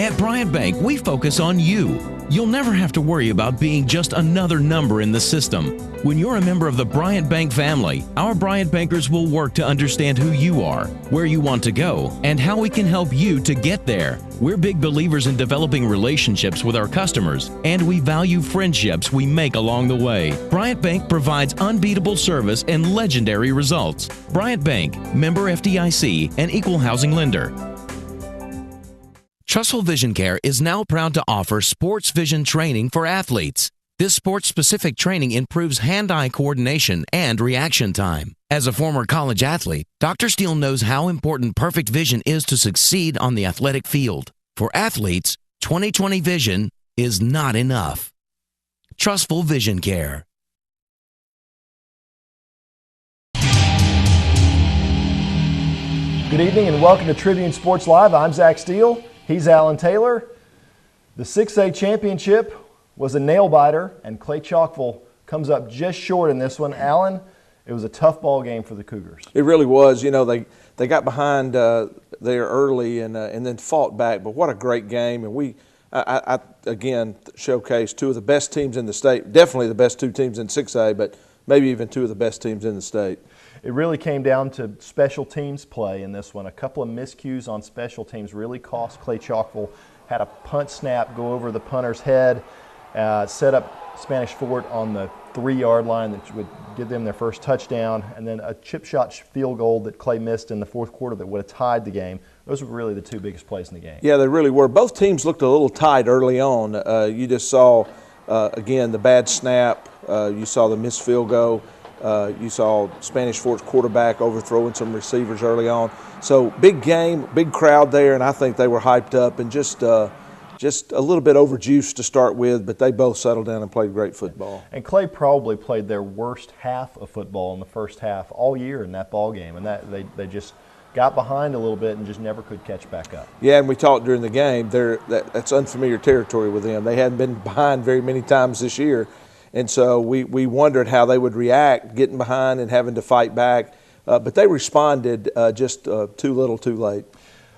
At Bryant Bank, we focus on you. You'll never have to worry about being just another number in the system. When you're a member of the Bryant Bank family, our Bryant bankers will work to understand who you are, where you want to go, and how we can help you to get there. We're big believers in developing relationships with our customers, and we value friendships we make along the way. Bryant Bank provides unbeatable service and legendary results. Bryant Bank, member FDIC, and equal housing lender. Trustful Vision Care is now proud to offer sports vision training for athletes. This sports-specific training improves hand-eye coordination and reaction time. As a former college athlete, Dr. Steele knows how important perfect vision is to succeed on the athletic field. For athletes, 20/20 vision is not enough. Trustful Vision Care. Good evening and welcome to Tribune Sports Live. I'm Zach Steele. He's Alan Taylor. The 6A championship was a nail-biter, and Clay Chalkville comes up just short in this one. Alan, it was a tough ball game for the Cougars. It really was. You know, they got behind there early and then fought back, but what a great game. And I again showcased two of the best teams in the state, definitely the best two teams in 6A, but maybe even two of the best teams in the state. It really came down to special teams play in this one. A couple of miscues on special teams really cost Clay Chalkville. Had a punt snap go over the punter's head, set up Spanish Fort on the 3-yard line that would give them their first touchdown, and then a chip shot field goal that Clay missed in the fourth quarter that would have tied the game. Those were really the two biggest plays in the game. Yeah, they really were. Both teams looked a little tight early on. You just saw, again, the bad snap. You saw the missed field goal. You saw Spanish Fort's quarterback overthrowing some receivers early on. So big game, big crowd there, and I think they were hyped up and just a little bit overjuiced to start with, but they both settled down and played great football. And Clay probably played their worst half of football in the first half all year in that ball game, and that they just got behind a little bit and just never could catch back up. Yeah, and we talked during the game, that's unfamiliar territory with them. They hadn't been behind very many times this year. And so we wondered how they would react, getting behind and having to fight back. But they responded just too little, too late.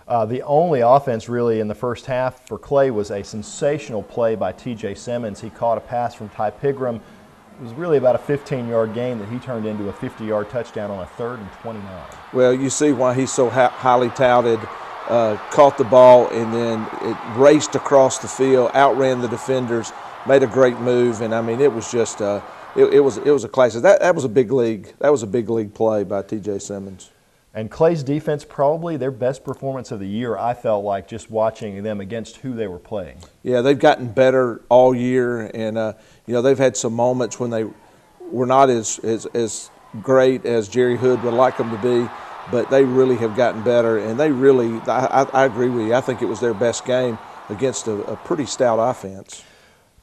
The only offense really in the first half for Clay was a sensational play by T.J. Simmons. He caught a pass from Ty Pigram. It was really about a 15-yard gain that he turned into a 50-yard touchdown on a 3rd and 29. Well, you see why he's so highly touted. Caught the ball and then it raced across the field, outran the defenders. Made a great move, and I mean it was just it was a classic. That was a big league. That was a big league play by T.J. Simmons. And Clay's defense probably their best performance of the year. I felt like just watching them against who they were playing. Yeah, they've gotten better all year, and you know they've had some moments when they were not as great as Jerry Hood would like them to be, but they really have gotten better, and they really. I agree with you. I think it was their best game against a pretty stout offense.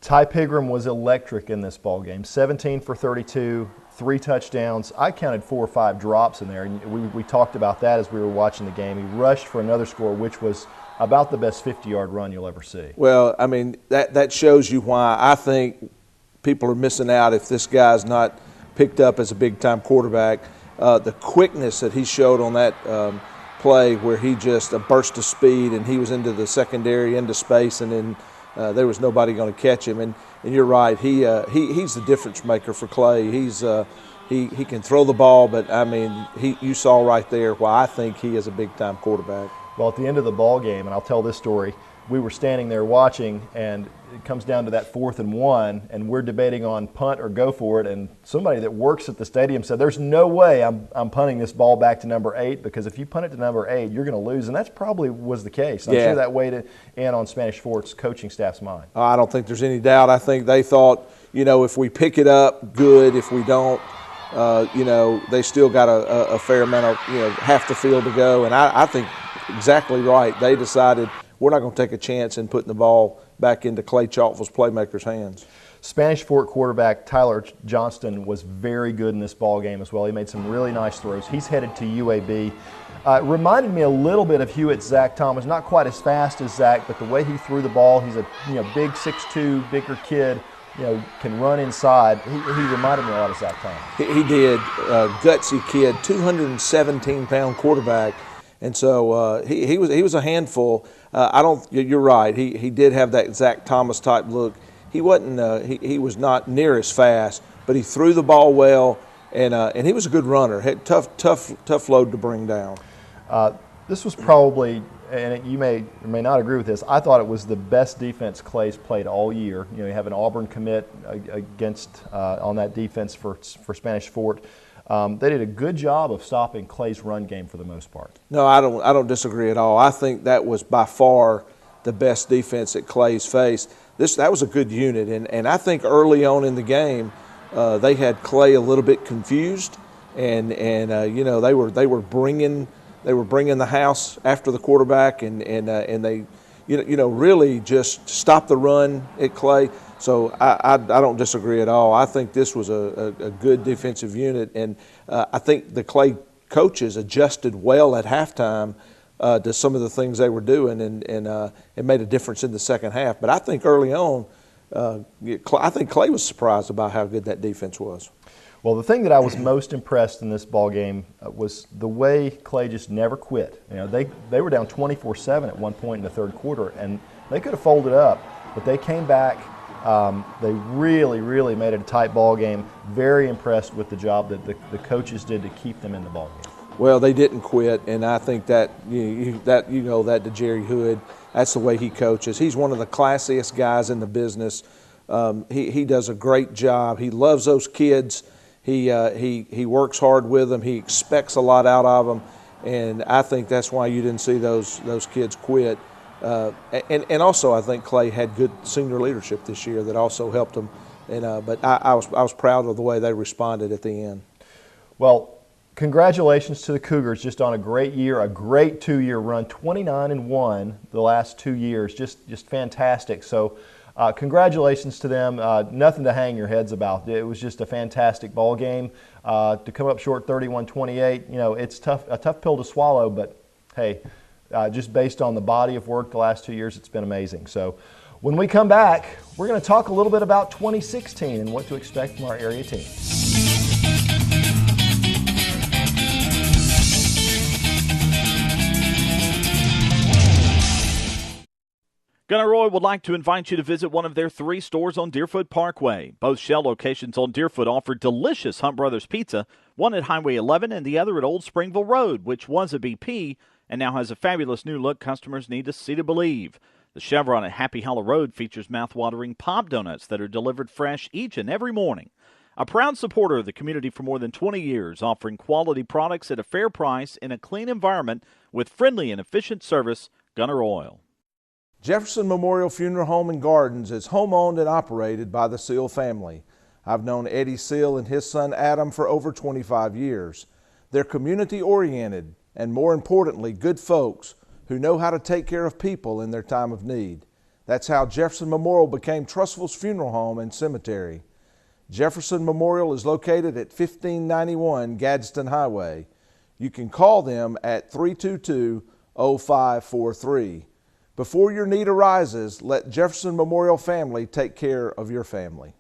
Ty Pigram was electric in this ball game. 17 for 32, 3 touchdowns. I counted 4 or 5 drops in there, and we talked about that as we were watching the game. He rushed for another score, which was about the best 50-yard run you'll ever see. Well, I mean, that shows you why I think people are missing out if this guy's not picked up as a big-time quarterback. The quickness that he showed on that play where he just a burst of speed and he was into the secondary, into space, and then there was nobody going to catch him, and you're right. He's the difference maker for Clay. He can throw the ball, but I mean you saw right there why I think he is a big time quarterback. Well, at the end of the ball game, and I'll tell this story. We were standing there watching, and it comes down to that 4th and 1, and we're debating on punt or go for it. And somebody that works at the stadium said, "There's no way I'm punting this ball back to number 8 because if you punt it to number 8, you're going to lose." And that's probably was the case. I'm sure that weighed in on Spanish Fort's coaching staff's mind. I don't think there's any doubt. I think they thought, you know, if we pick it up, good. If we don't, you know, they still got a fair amount of, you know, half the field to go. And I think exactly right. They decided, we're not going to take a chance in putting the ball back into Clay Chalkville's playmakers' hands. Spanish Fort quarterback Tyler Johnston was very good in this ball game as well. He made some really nice throws. He's headed to UAB. Reminded me a little bit of Hewitt's Zach Thomas. Not quite as fast as Zach, but the way he threw the ball, he's a big 6'2", bigger kid. Can run inside. He reminded me a lot of Zach Thomas. He did. Gutsy kid, 217-pound quarterback. And so he was a handful. I don't. You're right. He did have that Zach Thomas type look. He wasn't. He was not near as fast, but he threw the ball well, and he was a good runner. Had tough load to bring down. This was probably, and you may or may not agree with this, I thought it was the best defense Clay's played all year. You know, you have an Auburn commit against on that defense for Spanish Fort. They did a good job of stopping Clay's run game for the most part. No, I don't disagree at all. I think that was by far the best defense that Clay's faced. That was a good unit, and I think early on in the game they had Clay a little bit confused, and you know, they were bringing the house after the quarterback, and they really just stopped the run at Clay. So I don't disagree at all. I think this was a good defensive unit, and I think the Clay coaches adjusted well at halftime to some of the things they were doing, and it made a difference in the second half. But I think early on, I think Clay was surprised about how good that defense was. Well, the thing that I was most impressed in this ball game was the way Clay just never quit. You know, they were down 24-7 at one point in the third quarter, and they could have folded up, but they came back. They really made it a tight ball game. Very impressed with the job that the coaches did to keep them in the ball game. Well, they didn't quit, and I think that that to Jerry Hood. That's the way he coaches. He's one of the classiest guys in the business. He does a great job. He loves those kids. He works hard with them. He expects a lot out of them, and I think that's why you didn't see those kids quit. And also, I think Clay had good senior leadership this year that also helped him. But I was proud of the way they responded at the end. Well, congratulations to the Cougars, just on a great year, a great 2-year run, 29-1 the last 2 years, just fantastic. So. Congratulations to them. Nothing to hang your heads about. It was just a fantastic ball game. To come up short 31-28, you know, it's a tough pill to swallow, but hey, just based on the body of work the last 2 years, it's been amazing. So when we come back, we're going to talk a little bit about 2016 and what to expect from our area team. Gunner Roy would like to invite you to visit one of their 3 stores on Deerfoot Parkway. Both Shell locations on Deerfoot offer delicious Hunt Brothers Pizza, one at Highway 11 and the other at Old Springville Road, which was a BP and now has a fabulous new look customers need to see to believe. The Chevron at Happy Hollow Road features mouth-watering pop donuts that are delivered fresh each and every morning. A proud supporter of the community for more than 20 years, offering quality products at a fair price in a clean environment with friendly and efficient service, Gunner Oil. Jefferson Memorial Funeral Home and Gardens is home-owned and operated by the Seal family. I've known Eddie Seal and his son Adam for over 25 years. They're community-oriented and, more importantly, good folks who know how to take care of people in their time of need. That's how Jefferson Memorial became Trustful's funeral home and cemetery. Jefferson Memorial is located at 1591 Gadsden Highway. You can call them at 322-0543. Before your need arises, let Jefferson Memorial family take care of your family.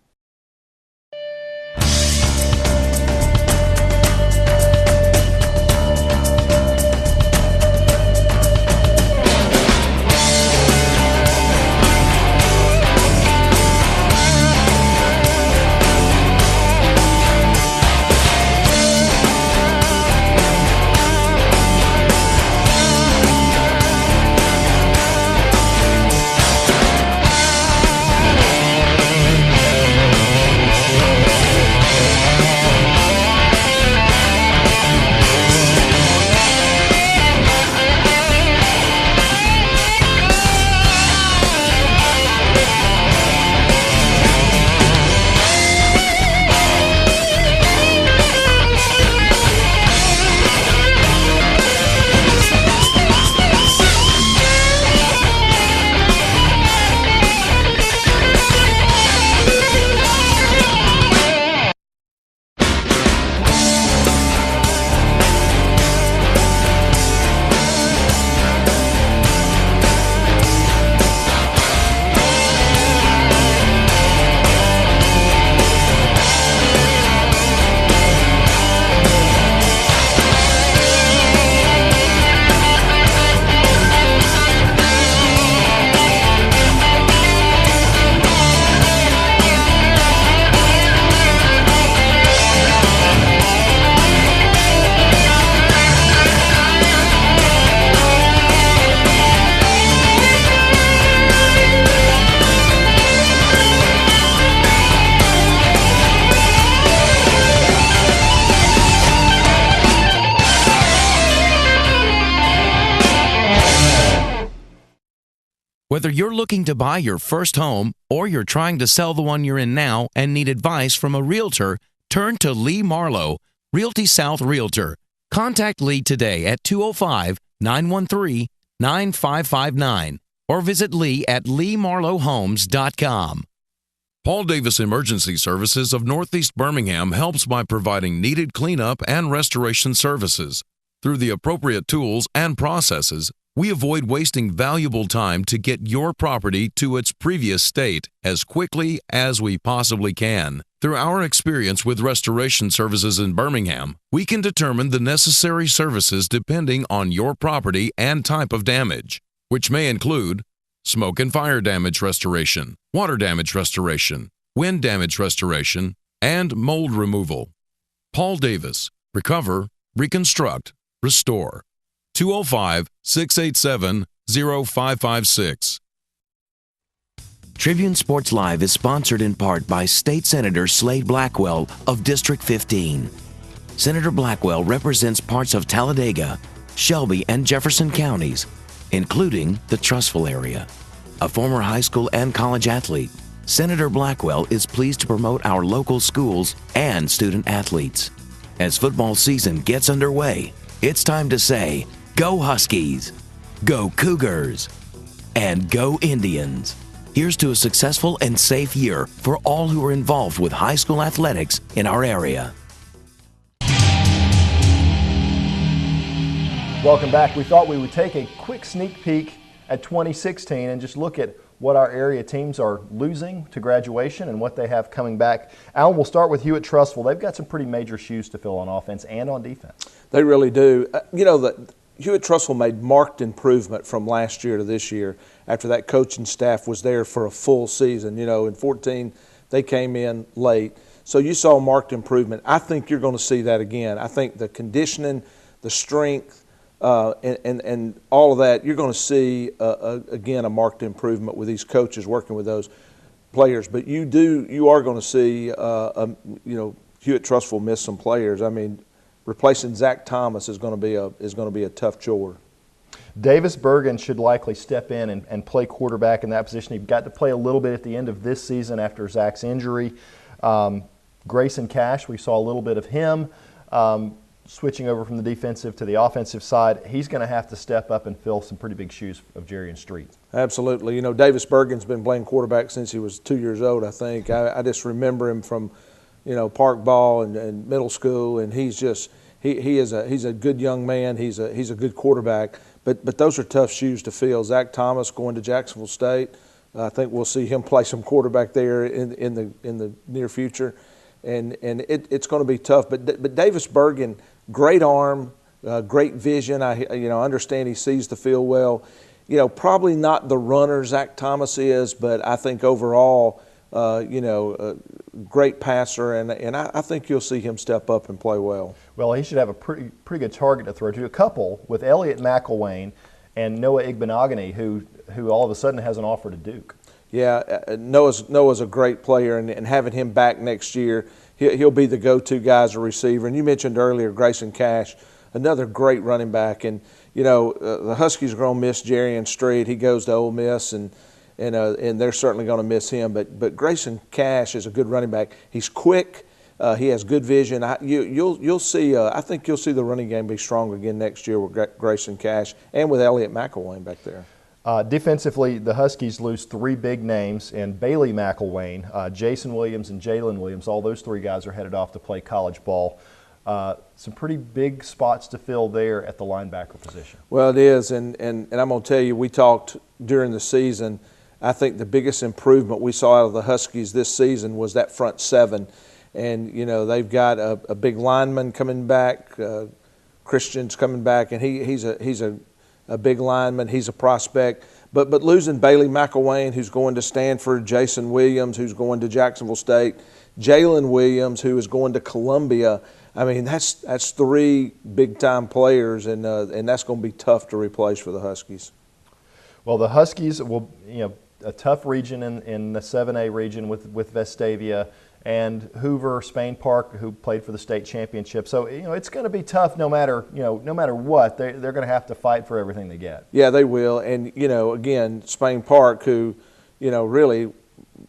Whether you're looking to buy your first home or you're trying to sell the one you're in now and need advice from a realtor, turn to Lee Marlowe, Realty South Realtor. Contact Lee today at 205-913-9559 or visit Lee at leemarlowehomes.com. Paul Davis Emergency Services of Northeast Birmingham helps by providing needed cleanup and restoration services. Through the appropriate tools and processes, we avoid wasting valuable time to get your property to its previous state as quickly as we possibly can. Through our experience with restoration services in Birmingham, we can determine the necessary services depending on your property and type of damage, which may include smoke and fire damage restoration, water damage restoration, wind damage restoration, and mold removal. Paul Davis, Recover, Reconstruct, Restore. 205-687-0556. Tribune Sports Live is sponsored in part by State Senator Slade Blackwell of District 15. Senator Blackwell represents parts of Talladega, Shelby, and Jefferson counties, including the Trussville area. A former high school and college athlete, Senator Blackwell is pleased to promote our local schools and student athletes. As football season gets underway, it's time to say, Go Huskies, Go Cougars, and Go Indians. Here's to a successful and safe year for all who are involved with high school athletics in our area. Welcome back. We thought we would take a quick sneak peek at 2016 and just look at what our area teams are losing to graduation and what they have coming back. Alan, we'll start with Hewitt-Trussville. They've got some pretty major shoes to fill on offense and on defense. They really do. Hewitt-Trussville made marked improvement from last year to this year after that coaching staff was there for a full season. In 14, they came in late. So you saw marked improvement. I think you're going to see that again. I think the conditioning, the strength, and all of that, you're going to see, again, a marked improvement with these coaches working with those players. But you are going to see, Hewitt-Trussville miss some players. I mean, replacing Zach Thomas is going to be a tough chore. Davis Bergen should likely step in and play quarterback in that position. He got to play a little bit at the end of this season after Zach's injury. Grayson Cash, we saw a little bit of him switching over from the defensive to the offensive side. He's going to have to step up and fill some pretty big shoes of Jarian Street. Absolutely. Davis Bergen's been playing quarterback since he was 2 years old, I think. I just remember him from park ball and middle school, and he's a good young man. He's a good quarterback. But those are tough shoes to fill. Zach Thomas going to Jacksonville State. I think we'll see him play some quarterback there in the near future, and it's going to be tough. But Davis Bergen, great arm, great vision. I understand he sees the field well. Probably not the runner Zach Thomas is, but I think overall, a great passer, and I think you'll see him step up and play well. Well, he should have a pretty good target to throw to. A couple with Elliott McElwain and Noah Igbenogany, who all of a sudden has an offer to Duke. Yeah, Noah's a great player, and having him back next year, he'll be the go-to guy as a receiver. And you mentioned earlier Grayson Cash, another great running back. And the Huskies are going to miss Jarian Street. He goes to Ole Miss, and they're certainly going to miss him. But Grayson Cash is a good running back. He's quick. He has good vision. You'll see. I think you'll see the running game be strong again next year with Grayson Cash and with Elliott McElwain back there. Defensively, the Huskies lose three big names in Bailey McElwain, Jason Williams, and Jalen Williams. All those three guys are headed off to play college ball. Some pretty big spots to fill there at the linebacker position. Well, it is, and I'm going to tell you, we talked during the season. I think the biggest improvement we saw out of the Huskies this season was that front seven. And, they've got a big lineman coming back, Christian's coming back, and he's a big lineman. He's a prospect. But losing Bailey McElwain, who's going to Stanford, Jason Williams, who's going to Jacksonville State, Jalen Williams, who is going to Columbia. I mean, that's three big-time players, and that's going to be tough to replace for the Huskies. Well, the Huskies will, a tough region in the 7A region with Vestavia and Hoover, Spain Park, who played for the state championship. So it's going to be tough no matter what. They're going to have to fight for everything they get. Yeah, they will. And again, Spain Park, who really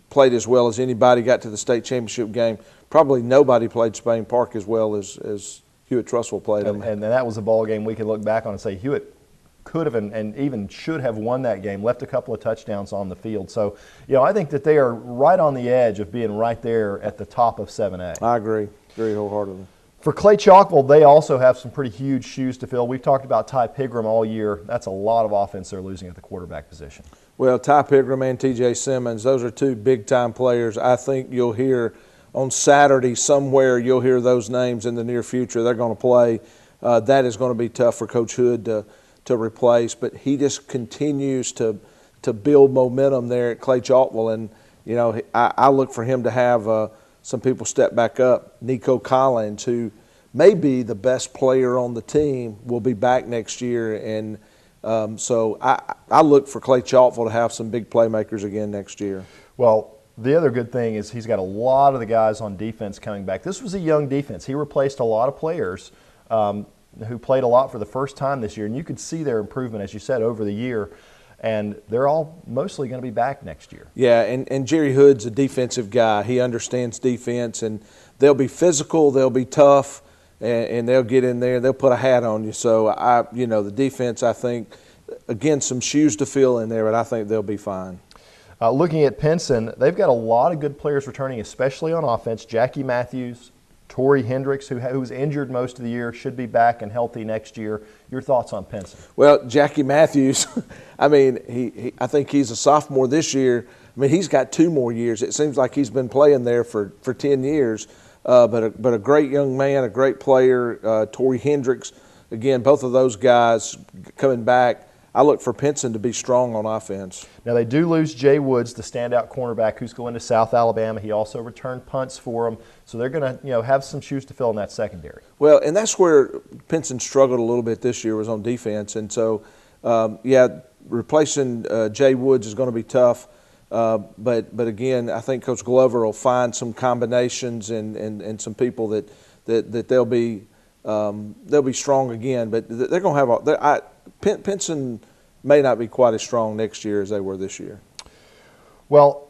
played as well as anybody, got to the state championship game. Probably nobody played Spain Park as well as Hewitt-Trussville played them. And that was a ball game we could look back on and say Hewitt could have and even should have won that game, left a couple of touchdowns on the field. So, I think that they are right on the edge of being right there at the top of 7A. I agree very wholeheartedly. For Clay Chalkville, they also have some pretty huge shoes to fill. We've talked about Ty Pigram all year. That's a lot of offense they're losing at the quarterback position. Well, Ty Pigram and T.J. Simmons, those are two big-time players. I think you'll hear on Saturday somewhere, you'll hear those names in the near future. They're going to play. That is going to be tough for Coach Hood to replace, but he just continues to build momentum there at Clay Chalkville, and I look for him to have some people step back up. Nico Collins, who may be the best player on the team, will be back next year, and so I look for Clay Chalkville to have some big playmakers again next year. Well, the other good thing is he's got a lot of the guys on defense coming back. This was a young defense. He replaced a lot of players who played a lot for the first time this year, and you could see their improvement, as you said, over the year, and they're all mostly going to be back next year. Yeah, and Jerry Hood's a defensive guy. He understands defense, and they'll be physical, they'll be tough, and they'll get in there, they'll put a hat on you. So, the defense, I think, again, some shoes to fill in there, but I think they'll be fine. Looking at Pinson, they've got a lot of good players returning, especially on offense. Jackie Matthews, Torrey Hendricks, who was injured most of the year, should be back and healthy next year. Your thoughts on Pinson? Well, Jackie Matthews, I mean, I think he's a sophomore this year. I mean, he's got 2 more years. It seems like he's been playing there for 10 years. But a great young man, a great player. Torrey Hendricks, again, both of those guys coming back. I look for Pinson to be strong on offense. Now, they do lose Jay Woods, the standout cornerback who's going to South Alabama. He also returned punts for them. So they're going to have some shoes to fill in that secondary. Well, and that's where Pinson struggled a little bit this year, was on defense. And so, replacing Jay Woods is going to be tough. But again, I think Coach Glover will find some combinations and some people that they'll be strong again. But they're going to have Pinson may not be quite as strong next year as they were this year. Well,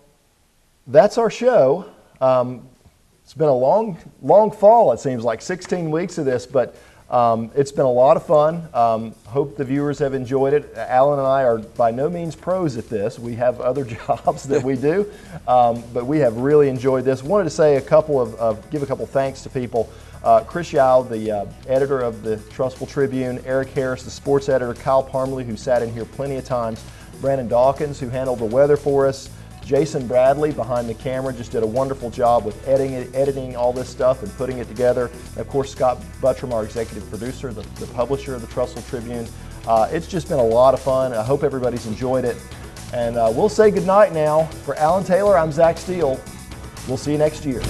that's our show. It's been a long fall, it seems like, 16 weeks of this, but it's been a lot of fun. Hope the viewers have enjoyed it. Alan and I are by no means pros at this. We have other jobs that we do, but we have really enjoyed this. Wanted to say give a couple thanks to people. Chris Yao, the editor of the Trussville Tribune, Eric Harris, the sports editor, Kyle Parmley, who sat in here plenty of times, Brandon Dawkins, who handled the weather for us, Jason Bradley behind the camera just did a wonderful job with editing all this stuff and putting it together. And of course, Scott Buttram, our executive producer, the publisher of the Trussville Tribune. It's just been a lot of fun. I hope everybody's enjoyed it. And we'll say goodnight now. For Alan Taylor, I'm Zach Steele. We'll see you next year.